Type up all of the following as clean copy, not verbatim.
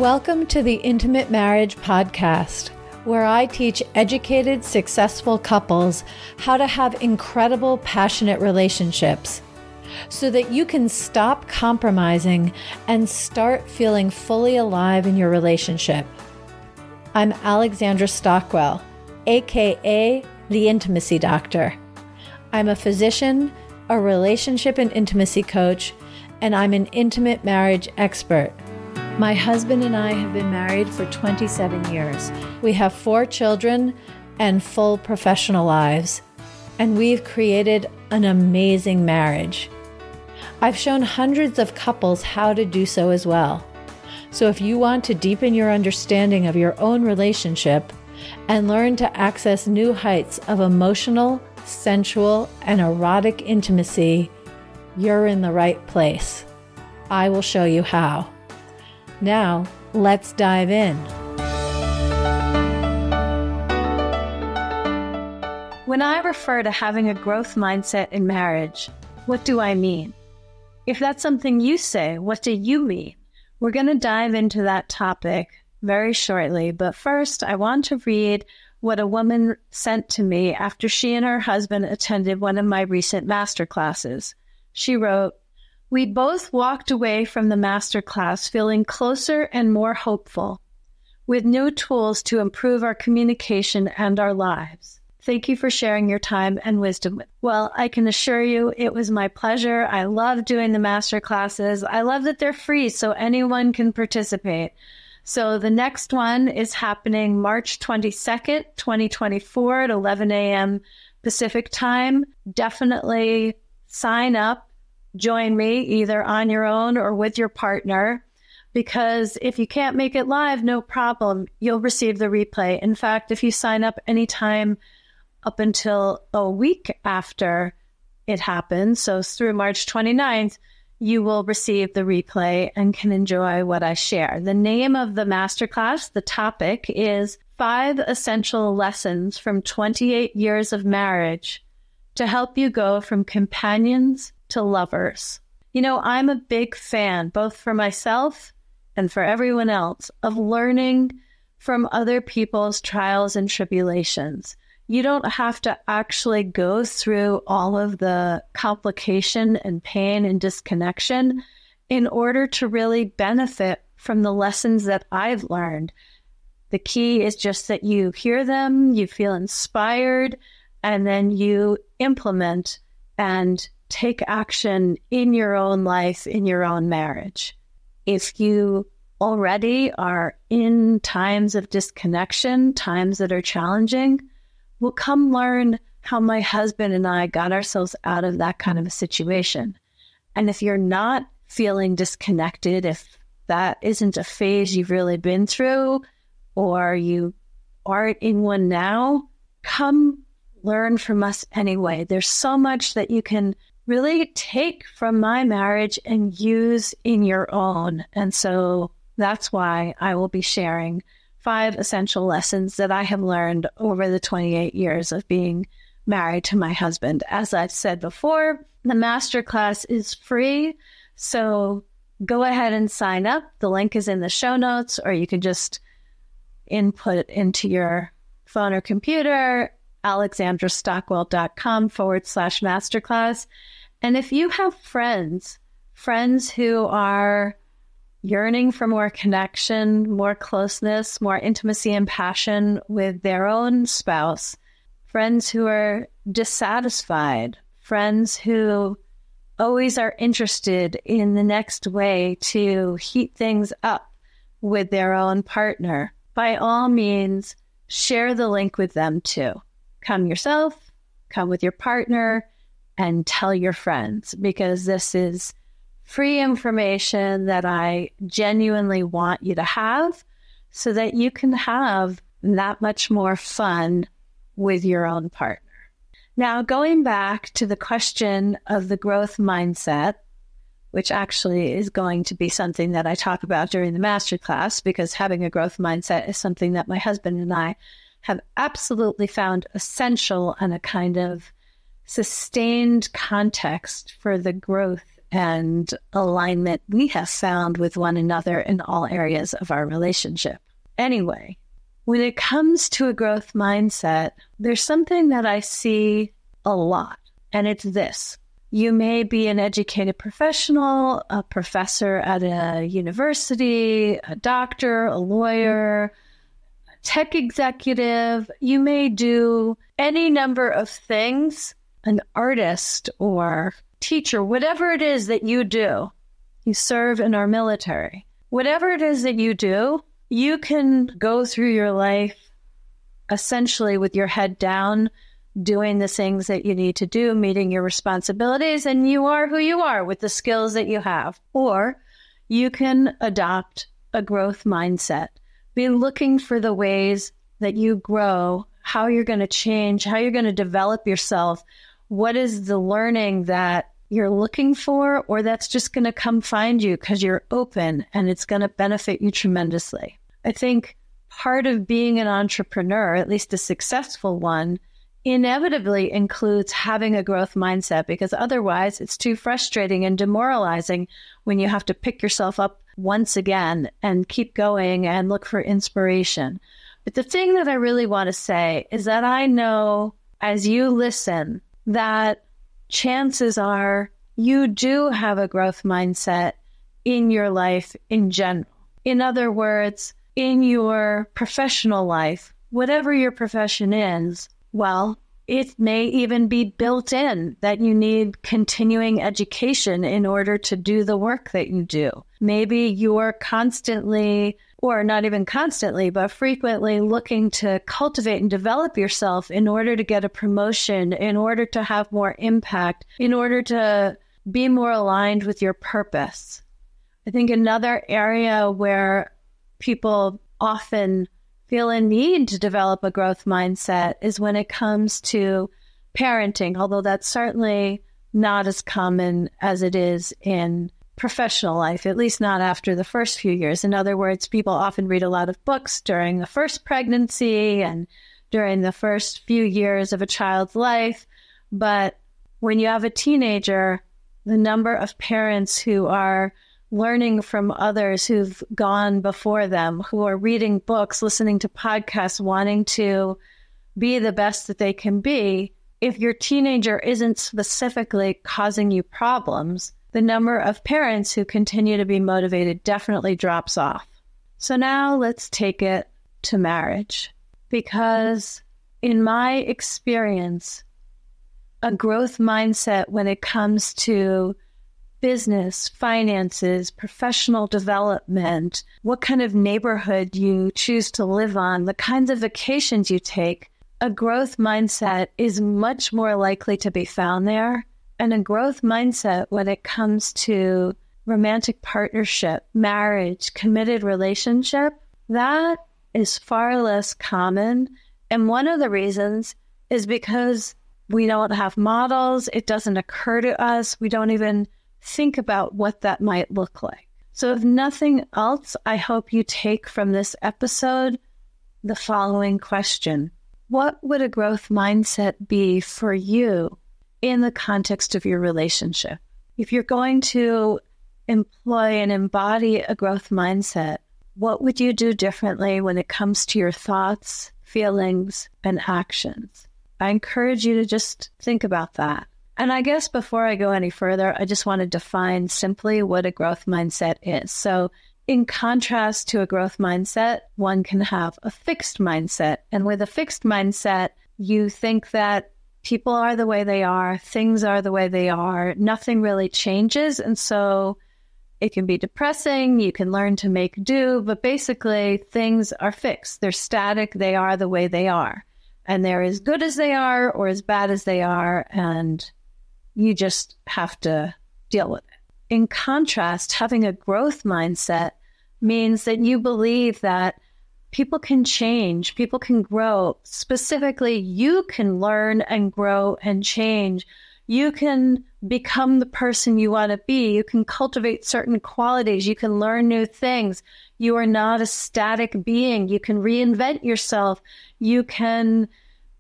Welcome to the Intimate Marriage Podcast, where I teach educated, successful couples how to have incredible, passionate relationships so that you can stop compromising and start feeling fully alive in your relationship. I'm Alexandra Stockwell, aka the Intimacy Doctor. I'm a physician, a relationship and intimacy coach, and I'm an intimate marriage expert. My husband and I have been married for 27 years. We have 4 children and full professional lives, and we've created an amazing marriage. I've shown hundreds of couples how to do so as well. So if you want to deepen your understanding of your own relationship and learn to access new heights of emotional, sensual, and erotic intimacy, you're in the right place. I will show you how. Now, let's dive in. When I refer to having a growth mindset in marriage, what do I mean? If that's something you say, what do you mean? We're going to dive into that topic very shortly, but first I want to read what a woman sent to me after she and her husband attended one of my recent masterclasses. She wrote, "We both walked away from the masterclass feeling closer and more hopeful, with new tools to improve our communication and our lives. Thank you for sharing your time and wisdom." Well, I can assure you it was my pleasure. I love doing the masterclasses. I love that they're free so anyone can participate. So the next one is happening March 22nd, 2024 at 11 a.m. Pacific time. Definitely sign up. Join me either on your own or with your partner, because if you can't make it live, no problem. You'll receive the replay. In fact, if you sign up anytime up until a week after it happens, so through March 29th, you will receive the replay and can enjoy what I share. The name of the masterclass, the topic, is 5 Essential Lessons from 28 Years of Marriage to help you go from companions to lovers. You know, I'm a big fan, both for myself and for everyone else, of learning from other people's trials and tribulations. You don't have to actually go through all of the complication and pain and disconnection in order to really benefit from the lessons that I've learned. The key is just that you hear them, you feel inspired, and then you implement and take action in your own life, in your own marriage. If you already are in times of disconnection, times that are challenging, well, come learn how my husband and I got ourselves out of that kind of a situation. And if you're not feeling disconnected, if that isn't a phase you've really been through, or you aren't in one now, come learn from us anyway. There's so much that you can really take from my marriage and use in your own. And so that's why I will be sharing 5 essential lessons that I have learned over the 28 years of being married to my husband. As I've said before, the masterclass is free, so go ahead and sign up. The link is in the show notes, or you can just input it into your phone or computer, alexandrastockwell.com/masterclass. And if you have friends who are yearning for more connection, more closeness, more intimacy and passion with their own spouse, friends who are dissatisfied, friends who always are interested in the next way to heat things up with their own partner, by all means, share the link with them too. Come yourself, come with your partner, and tell your friends, because this is free information that I genuinely want you to have so that you can have that much more fun with your own partner. Now, going back to the question of the growth mindset, which actually is going to be something that I talk about during the masterclass, because having a growth mindset is something that my husband and I have absolutely found essential and a kind of sustained context for the growth and alignment we have found with one another in all areas of our relationship. Anyway, when it comes to a growth mindset, there's something that I see a lot, and it's this. You may be an educated professional, a professor at a university, a doctor, a lawyer, a tech executive. You may do any number of things, an artist or teacher, whatever it is that you do. You serve in our military. Whatever it is that you do, you can go through your life essentially with your head down, doing the things that you need to do, meeting your responsibilities, and you are who you are with the skills that you have. Or you can adopt a growth mindset. Be looking for the ways that you grow, how you're going to change, how you're going to develop yourself. What is the learning that you're looking for, or that's just going to come find you because you're open and it's going to benefit you tremendously. I think part of being an entrepreneur, at least a successful one, inevitably includes having a growth mindset, because otherwise it's too frustrating and demoralizing when you have to pick yourself up once again and keep going and look for inspiration. But the thing that I really want to say is that I know as you listen that chances are you do have a growth mindset in your life in general. In other words, in your professional life, whatever your profession is, well, it may even be built in that you need continuing education in order to do the work that you do. Maybe you're constantly, or not even constantly, but frequently looking to cultivate and develop yourself in order to get a promotion, in order to have more impact, in order to be more aligned with your purpose. I think another area where people often feel a need to develop a growth mindset is when it comes to parenting, although that's certainly not as common as it is in professional life, at least not after the first few years. In other words, people often read a lot of books during the first pregnancy and during the first few years of a child's life. But when you have a teenager, the number of parents who are learning from others who've gone before them, who are reading books, listening to podcasts, wanting to be the best that they can be, if your teenager isn't specifically causing you problems, the number of parents who continue to be motivated definitely drops off. So now let's take it to marriage, because in my experience, a growth mindset when it comes to business, finances, professional development, what kind of neighborhood you choose to live on, the kinds of vacations you take, a growth mindset is much more likely to be found there. And a growth mindset when it comes to romantic partnership, marriage, committed relationship, that is far less common. And one of the reasons is because we don't have models. It doesn't occur to us. We don't even think about what that might look like. So if nothing else, I hope you take from this episode the following question. What would a growth mindset be for you in the context of your relationship? If you're going to employ and embody a growth mindset, what would you do differently when it comes to your thoughts, feelings, and actions? I encourage you to just think about that. And I guess before I go any further, I just want to define simply what a growth mindset is. So in contrast to a growth mindset, one can have a fixed mindset. And with a fixed mindset, you think that people are the way they are, things are the way they are, nothing really changes. And so it can be depressing, you can learn to make do, but basically things are fixed. They're static, they are the way they are. And they're as good as they are or as bad as they are, and you just have to deal with it. In contrast, having a growth mindset means that you believe that people can change, people can grow. Specifically, you can learn and grow and change. You can become the person you want to be. You can cultivate certain qualities. You can learn new things. You are not a static being. You can reinvent yourself. You can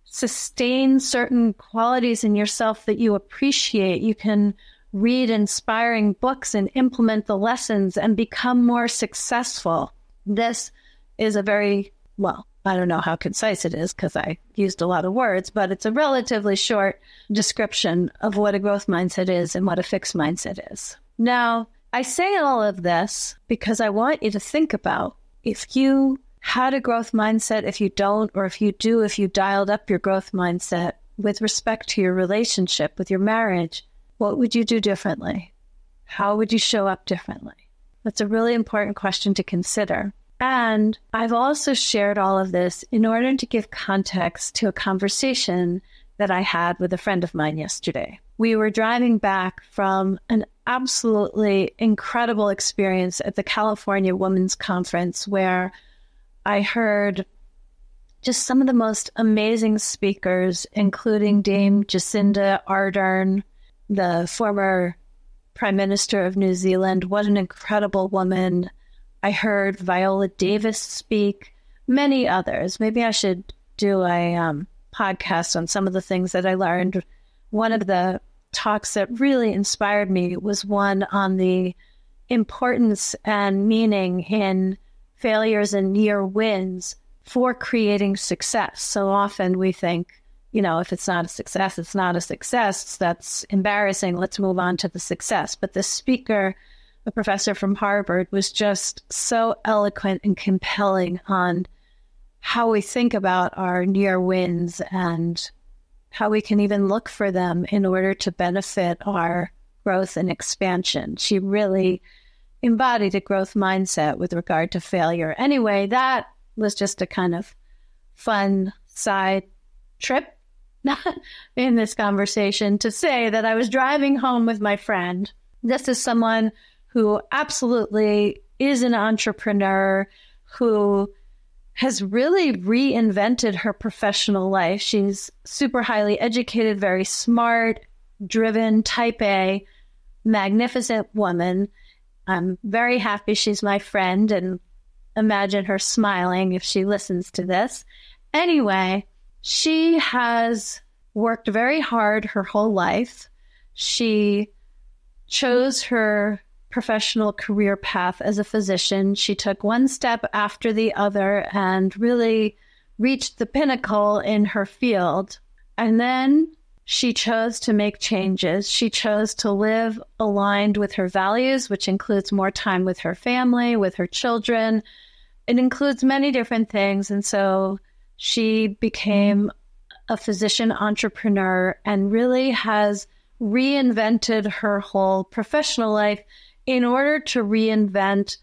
sustain certain qualities in yourself that you appreciate. You can read inspiring books and implement the lessons and become more successful. This is a very, well, I don't know how concise it is because I used a lot of words, but it's a relatively short description of what a growth mindset is and what a fixed mindset is. Now, I say all of this because I want you to think about if you had a growth mindset, if you don't, or if you do, if you dialed up your growth mindset with respect to your relationship, with your marriage, what would you do differently? How would you show up differently? That's a really important question to consider. And I've also shared all of this in order to give context to a conversation that I had with a friend of mine yesterday. We were driving back from an absolutely incredible experience at the California Women's Conference where I heard just some of the most amazing speakers, including Dame Jacinda Ardern, the former Prime Minister of New Zealand. What an incredible woman. I heard Viola Davis speak, many others. Maybe I should do a podcast on some of the things that I learned. One of the talks that really inspired me was one on the importance and meaning in failures and near wins for creating success. So often we think, if it's not a success, it's not a success. That's embarrassing. Let's move on to the success. But the speaker, a professor from Harvard, was just so eloquent and compelling on how we think about our near wins and how we can even look for them in order to benefit our growth and expansion. She really embodied a growth mindset with regard to failure. Anyway, that was just a kind of fun side trip in this conversation to say that I was driving home with my friend. This is someone who absolutely is an entrepreneur, who has really reinvented her professional life. She's super highly educated, very smart, driven, type A, magnificent woman. I'm very happy she's my friend and imagine her smiling if she listens to this. Anyway, she has worked very hard her whole life. She chose her professional career path as a physician. She took one step after the other and really reached the pinnacle in her field. And then she chose to make changes. She chose to live aligned with her values, which includes more time with her family, with her children. It includes many different things. And so she became a physician entrepreneur and really has reinvented her whole professional life in order to reinvent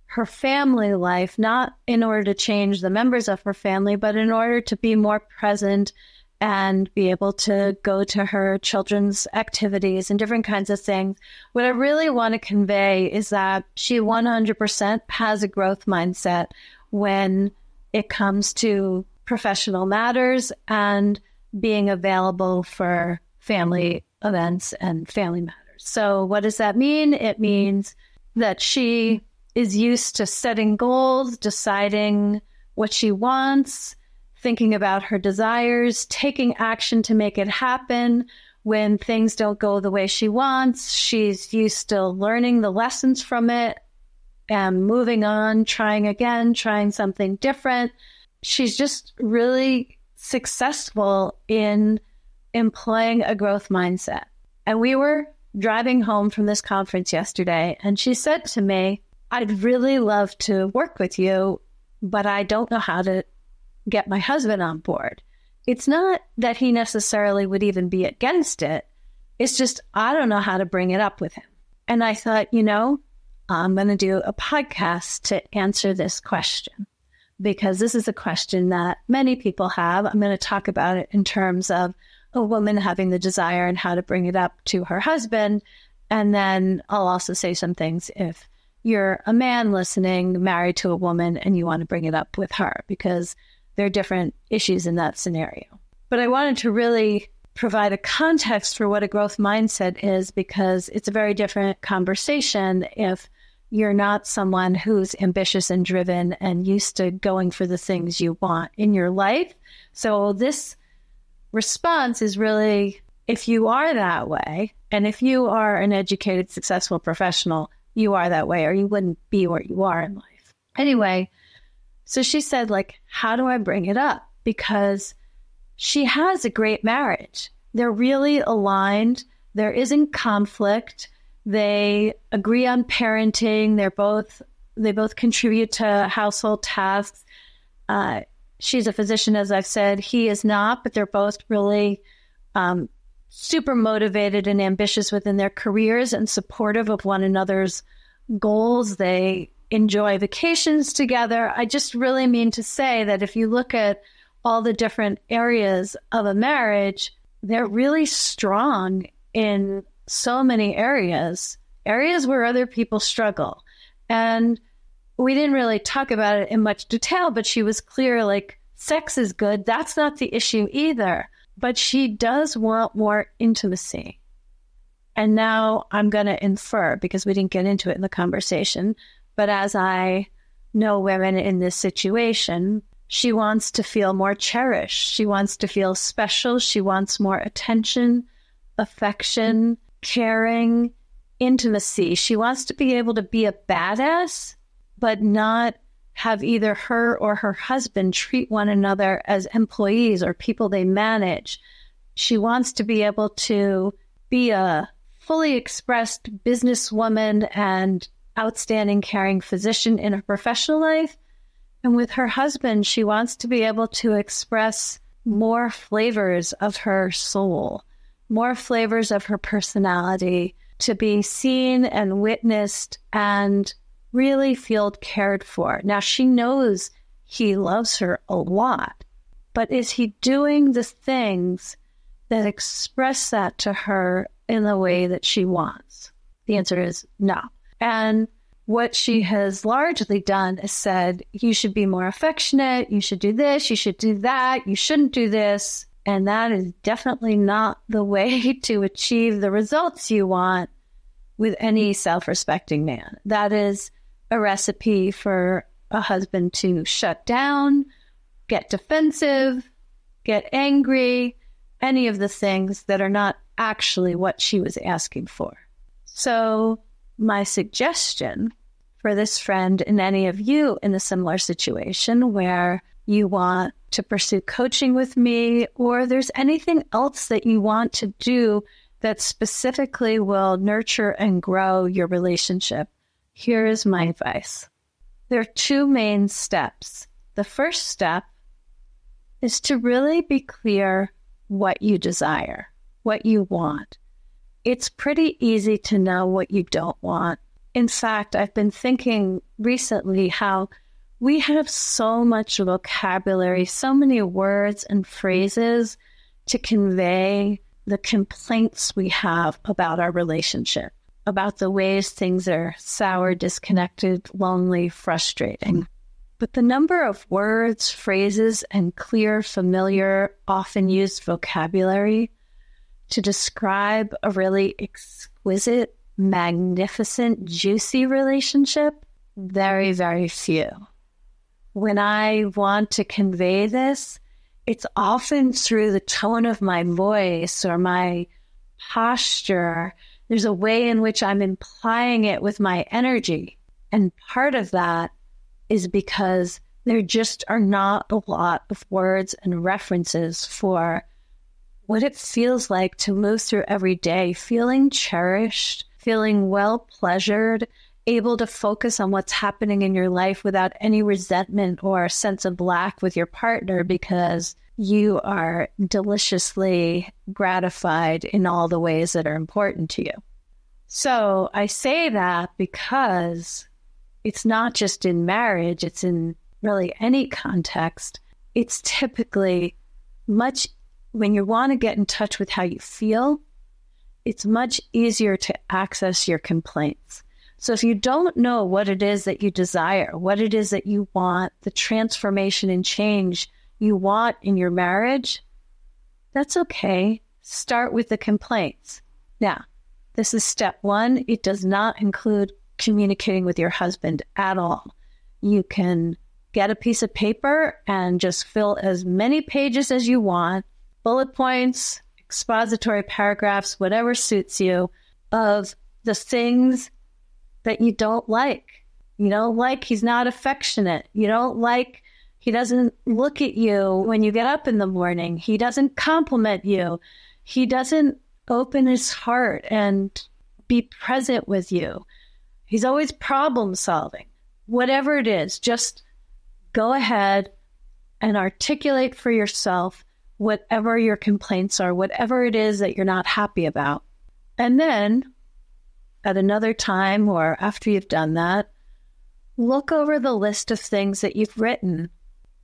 her family life, not in order to change the members of her family, but in order to be more present and be able to go to her children's activities and different kinds of things. What I really want to convey is that she 100% has a growth mindset when it comes to professional matters and being available for family events and family matters. So what does that mean? It means that she is used to setting goals, deciding what she wants, thinking about her desires, taking action to make it happen. When things don't go the way she wants, she's used to learning the lessons from it and moving on, trying again, trying something different. She's just really successful in employing a growth mindset. And we were driving home from this conference yesterday, and she said to me, I'd really love to work with you, but I don't know how to get my husband on board. It's not that he necessarily would even be against it. It's just, I don't know how to bring it up with him. And I thought, I'm going to do a podcast to answer this question, because this is a question that many people have. I'm going to talk about it in terms of a woman having the desire and how to bring it up to her husband. And then I'll also say some things if you're a man listening, married to a woman, and you want to bring it up with her, because there are different issues in that scenario. But I wanted to really provide a context for what a growth mindset is, because it's a very different conversation if you're not someone who's ambitious and driven and used to going for the things you want in your life. So this response is really if you are that way, and if you are an educated, successful professional, you are that way, or you wouldn't be where you are in life. Anyway, so she said, like, how do I bring it up? Because she has a great marriage. They're really aligned. There isn't conflict. They agree on parenting. They both contribute to household tasks. She's a physician, as I've said. He is not, but they're both really super motivated and ambitious within their careers and supportive of one another's goals. They enjoy vacations together. I just really mean to say that if you look at all the different areas of a marriage, they're really strong in so many areas where other people struggle. And we didn't really talk about it in much detail, but she was clear, like, sex is good. That's not the issue either. But she does want more intimacy. And now I'm going to infer, because we didn't get into it in the conversation, but as I know women in this situation, she wants to feel more cherished. She wants to feel special. She wants more attention, affection, caring, intimacy. She wants to be able to be a badass, but not have either her or her husband treat one another as employees or people they manage. She wants to be able to be a fully expressed businesswoman and outstanding caring physician in her professional life. And with her husband, she wants to be able to express more flavors of her soul, more flavors of her personality, to be seen and witnessed and really feel cared for. Now, she knows he loves her a lot, but is he doing the things that express that to her in the way that she wants? The answer is no. And what she has largely done is said, you should be more affectionate, you should do this, you should do that, you shouldn't do this. And that is definitely not the way to achieve the results you want with any self-respecting man. That is a recipe for a husband to shut down, get defensive, get angry, any of the things that are not actually what she was asking for. So my suggestion for this friend and any of you in a similar situation where you want to pursue coaching with me, or there's anything else that you want to do that specifically will nurture and grow your relationship, here is my advice. There are two main steps. The first step is to really be clear what you desire, what you want. It's pretty easy to know what you don't want. In fact, I've been thinking recently how we have so much vocabulary, so many words and phrases to convey the complaints we have about our relationship, about the ways things are sour, disconnected, lonely, frustrating. But the number of words, phrases, and clear, familiar, often used vocabulary to describe a really exquisite, magnificent, juicy relationship, very, very few. When I want to convey this, it's often through the tone of my voice or my posture. There's a way in which I'm implying it with my energy. And part of that is because there just are not a lot of words and references for what it feels like to move through every day, feeling cherished, feeling well-pleasured, able to focus on what's happening in your life without any resentment or sense of lack with your partner because you are deliciously gratified in all the ways that are important to you. So I say that because it's not just in marriage, it's in really any context. It's typically much, when you want to get in touch with how you feel, it's much easier to access your complaints. So if you don't know what it is that you desire, what it is that you want, the transformation and change you want in your marriage, that's okay. Start with the complaints. Now, this is step one. It does not include communicating with your husband at all. You can get a piece of paper and just fill as many pages as you want, bullet points, expository paragraphs, whatever suits you, of the things that you don't like. You don't like he's not affectionate. You don't like he doesn't look at you when you get up in the morning. He doesn't compliment you. He doesn't open his heart and be present with you. He's always problem solving. Whatever it is, just go ahead and articulate for yourself whatever your complaints are, whatever it is that you're not happy about. And then at another time or after you've done that, look over the list of things that you've written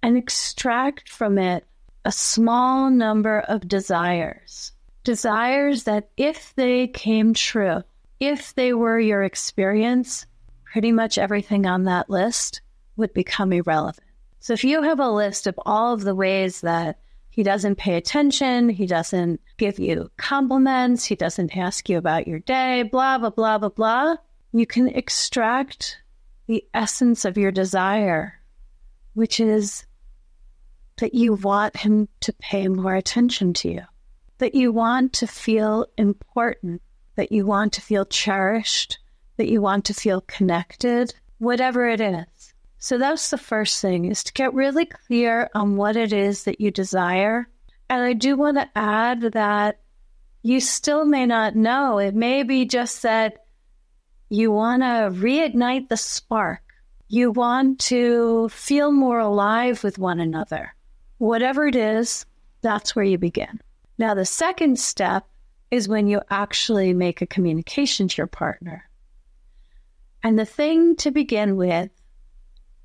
and extract from it a small number of desires. Desires that if they came true, if they were your experience, pretty much everything on that list would become irrelevant. So if you have a list of all of the ways that he doesn't pay attention, he doesn't give you compliments, he doesn't ask you about your day, blah, blah, blah, blah, blah, you can extract the essence of your desire, which is that you want him to pay more attention to you, that you want to feel important, that you want to feel cherished, that you want to feel connected, whatever it is. So that's the first thing, is to get really clear on what it is that you desire. And I do want to add that you still may not know. It may be just that you want to reignite the spark. You want to feel more alive with one another. Whatever it is, that's where you begin. Now, the second step is when you actually make a communication to your partner. And the thing to begin with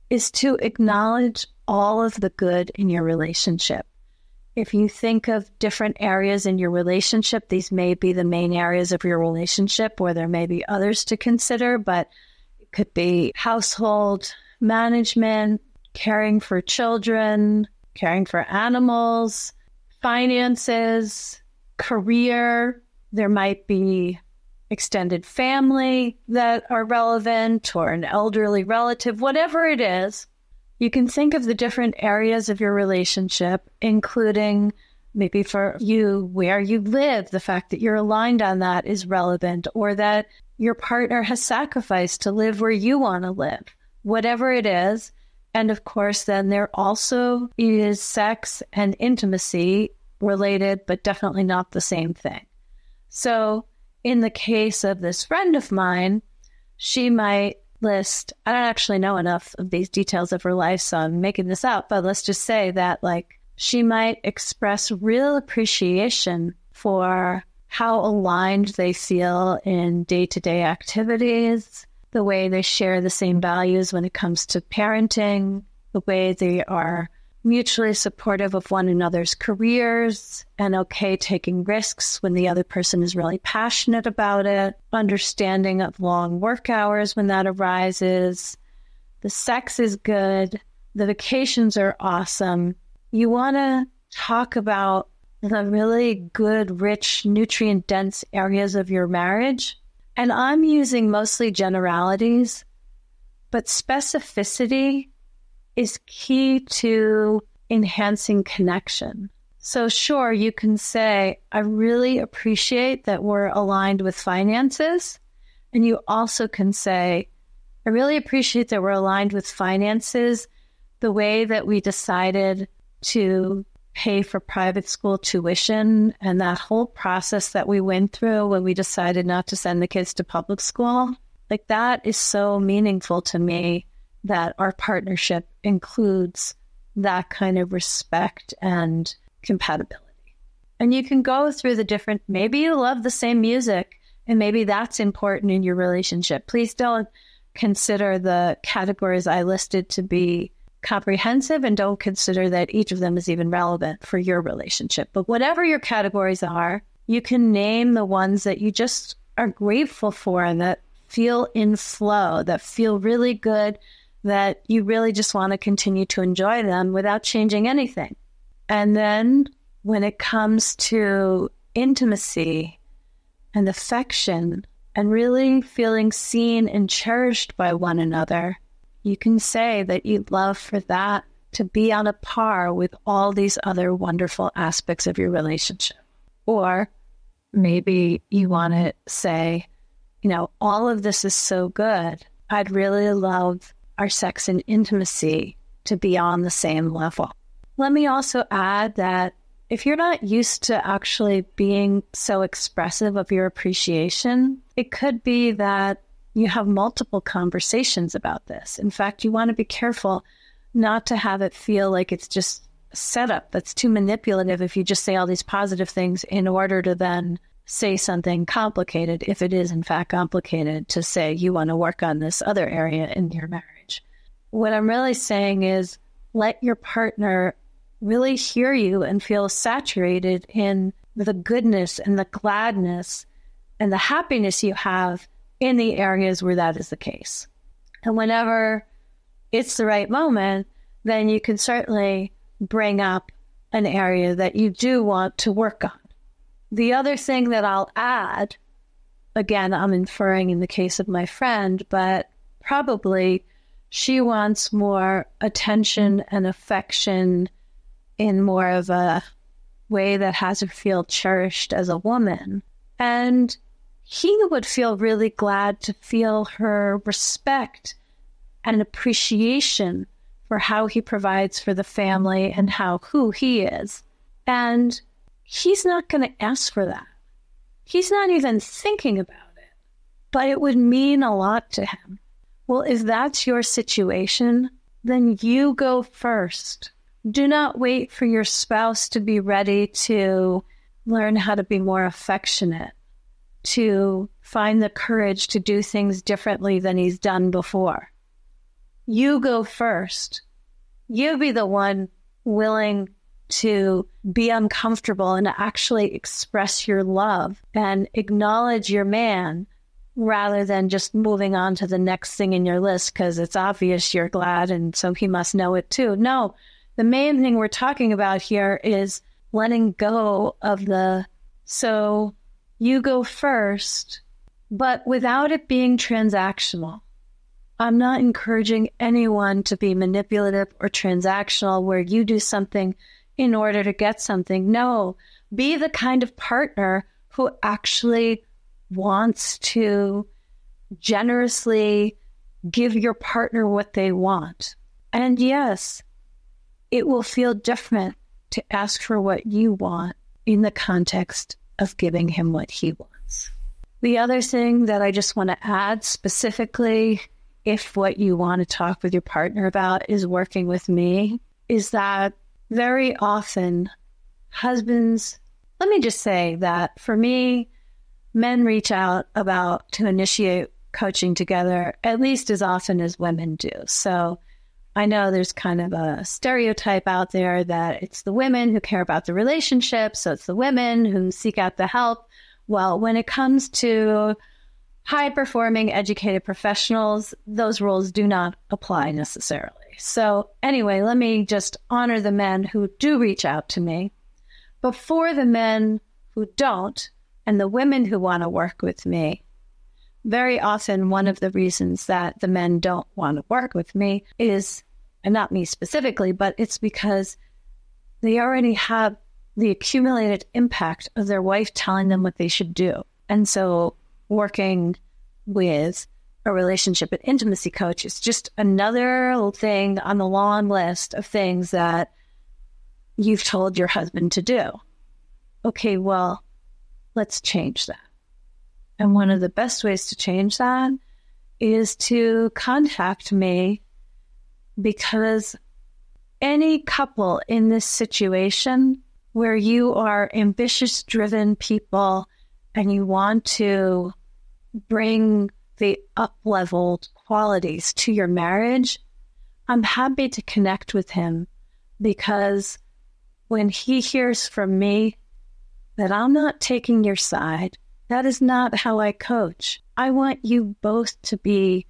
is to acknowledge all of the good in your relationship. If you think of different areas in your relationship, these may be the main areas of your relationship, or there may be others to consider, but it could be household management, caring for children, caring for animals, finances, career. There might be extended family that are relevant, or an elderly relative, whatever it is. You can think of the different areas of your relationship, including maybe for you where you live, the fact that you're aligned on that is relevant, or that your partner has sacrificed to live where you want to live, whatever it is. And of course, then there also is sex and intimacy related, but definitely not the same thing. So in the case of this friend of mine, she might list, I don't actually know enough of these details of her life, so I'm making this up, but let's just say that she might express real appreciation for how aligned they feel in day-to-day activities, the way they share the same values when it comes to parenting, the way they are mutually supportive of one another's careers and okay taking risks when the other person is really passionate about it, understanding of long work hours when that arises. The sex is good. The vacations are awesome. You want to talk about the really good, rich, nutrient-dense areas of your marriage. And I'm using mostly generalities, but specificity is key to enhancing connection. So sure, you can say, I really appreciate that we're aligned with finances. And you also can say, I really appreciate that we're aligned with finances, the way that we decided to pay for private school tuition and that whole process that we went through when we decided not to send the kids to public school. That is so meaningful to me, that our partnership includes that kind of respect and compatibility. And you can go through the different, maybe you love the same music, and maybe that's important in your relationship. Please don't consider the categories I listed to be comprehensive, and don't consider that each of them is even relevant for your relationship. But whatever your categories are, you can name the ones that you just are grateful for and that feel in flow, that feel really good, that you really just want to continue to enjoy them without changing anything. And then when it comes to intimacy and affection and really feeling seen and cherished by one another, you can say that you'd love for that to be on a par with all these other wonderful aspects of your relationship. Or maybe you want to say, all of this is so good. I'd really love our sex and intimacy to be on the same level. Let me also add that if you're not used to actually being so expressive of your appreciation, it could be that you have multiple conversations about this. In fact, you want to be careful not to have it feel like it's just a setup that's too manipulative if you just say all these positive things in order to then say something complicated, if it is in fact complicated, to say you want to work on this other area in your marriage. What I'm really saying is let your partner really hear you and feel saturated in the goodness and the gladness and the happiness you have in the areas where that is the case. And whenever it's the right moment, then you can certainly bring up an area that you do want to work on. The other thing that I'll add, again, I'm inferring in the case of my friend, but probably she wants more attention and affection in more of a way that has her feel cherished as a woman. And he would feel really glad to feel her respect and appreciation for how he provides for the family and who he is. And he's not going to ask for that. He's not even thinking about it, but it would mean a lot to him. Well, if that's your situation, then you go first. Do not wait for your spouse to be ready to learn how to be more affectionate, to find the courage to do things differently than he's done before. You go first. You be the one willing to be uncomfortable and actually express your love and acknowledge your man rather than just moving on to the next thing in your list because it's obvious you're glad and so he must know it too. No, the main thing we're talking about here is letting go of so you go first, but without it being transactional. I'm not encouraging anyone to be manipulative or transactional where you do something in order to get something. No, be the kind of partner who actually wants to generously give your partner what they want. And yes, it will feel different to ask for what you want in the context of giving him what he wants. The other thing that I just want to add specifically, if what you want to talk with your partner about is working with me, is that very often husbands, let me just say that for me, men reach out to initiate coaching together at least as often as women do. So I know there's kind of a stereotype out there that it's the women who care about the relationship, so it's the women who seek out the help. Well, when it comes to high-performing, educated professionals, those rules do not apply necessarily. So anyway, let me just honor the men who do reach out to me. But for the men who don't, and the women who want to work with me, very often one of the reasons that the men don't want to work with me is, and not me specifically, but it's because they already have the accumulated impact of their wife telling them what they should do. And so working with a relationship and intimacy coach is just another thing on the long list of things that you've told your husband to do. Okay, well, let's change that. And one of the best ways to change that is to contact me, because any couple in this situation where you are ambitious, driven people and you want to bring the up-leveled qualities to your marriage, I'm happy to connect with him, because when he hears from me that I'm not taking your side, that is not how I coach. I want you both to be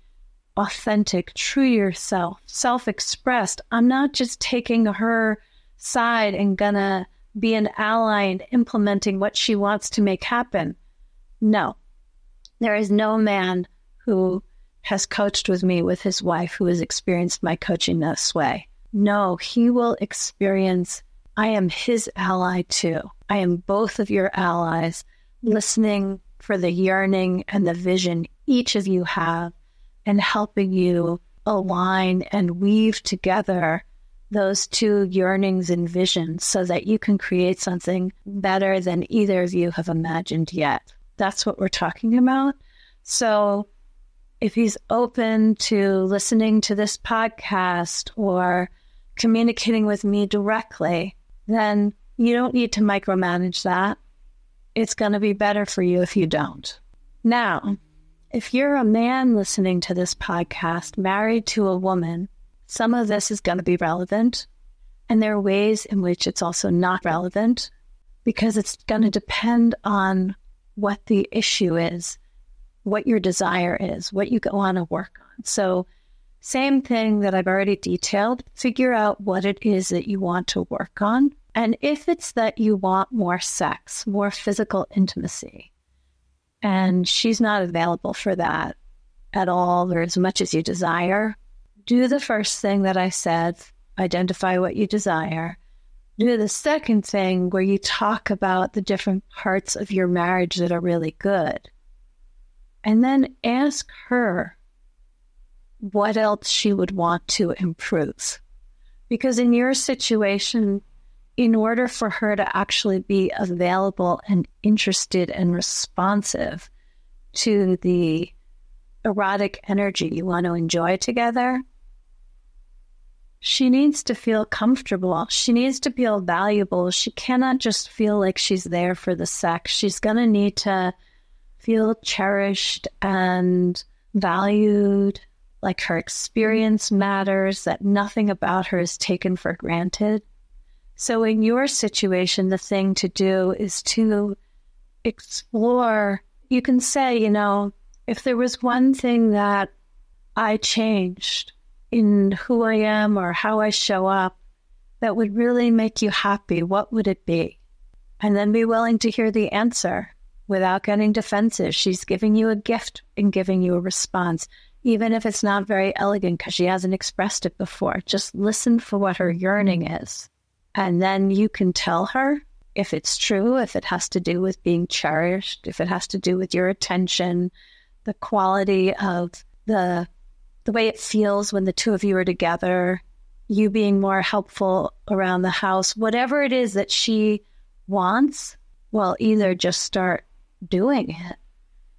authentic, true to yourself, self-expressed. I'm not just taking her side and gonna be an ally and implementing what she wants to make happen. No, there is no man who has coached with me with his wife who has experienced my coaching this way. No, he will experience, I am his ally too. I am both of your allies, listening for the yearning and the vision each of you have, and helping you align and weave together those two yearnings and visions so that you can create something better than either of you have imagined yet. That's what we're talking about. So if he's open to listening to this podcast or communicating with me directly, then you don't need to micromanage that. It's going to be better for you if you don't. Now, if you're a man listening to this podcast, married to a woman, some of this is going to be relevant. And there are ways in which it's also not relevant because it's going to depend on what the issue is, what your desire is, what you want to work on. So same thing that I've already detailed, figure out what it is that you want to work on. And if it's that you want more sex, more physical intimacy, and she's not available for that at all or as much as you desire, do the first thing that I said, identify what you desire. Do the second thing where you talk about the different parts of your marriage that are really good. And then ask her what else she would want to improve. Because in your situation, in order for her to actually be available and interested and responsive to the erotic energy you want to enjoy together, she needs to feel comfortable. She needs to feel valuable. She cannot just feel like she's there for the sex. She's going to need to feel cherished and valued, like her experience matters, that nothing about her is taken for granted. So in your situation, the thing to do is to explore. You can say, if there was one thing that I changed in who I am or how I show up that would really make you happy, what would it be? And then be willing to hear the answer without getting defensive. She's giving you a gift and giving you a response, even if it's not very elegant because she hasn't expressed it before. Just listen for what her yearning is. And then you can tell her if it's true, if it has to do with being cherished, if it has to do with your attention, the quality of the way it feels when the two of you are together, you being more helpful around the house, whatever it is that she wants, well, either just start doing it,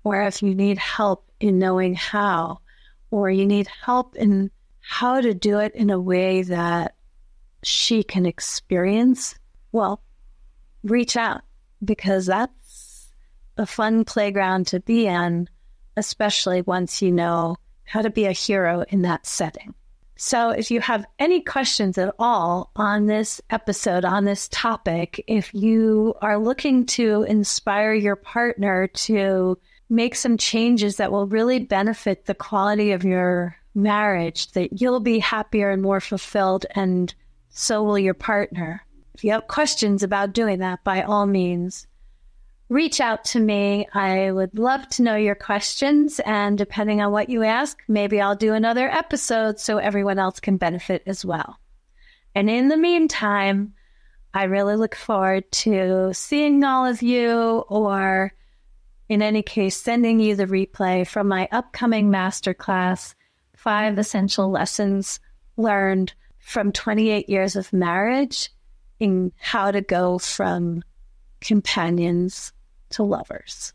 or if you need help in knowing how, or you need help in how to do it in a way that she can experience, well, reach out, because that's a fun playground to be in, especially once you know how to be a hero in that setting. So if you have any questions at all on this episode, on this topic, if you are looking to inspire your partner to make some changes that will really benefit the quality of your marriage, that you'll be happier and more fulfilled, and so will your partner. If you have questions about doing that, by all means, reach out to me. I would love to know your questions, and depending on what you ask, maybe I'll do another episode so everyone else can benefit as well. And in the meantime, I really look forward to seeing all of you, or in any case, sending you the replay from my upcoming masterclass, 5 Essential Lessons Learned from 28 Years of Marriage in how to go from companions to lovers.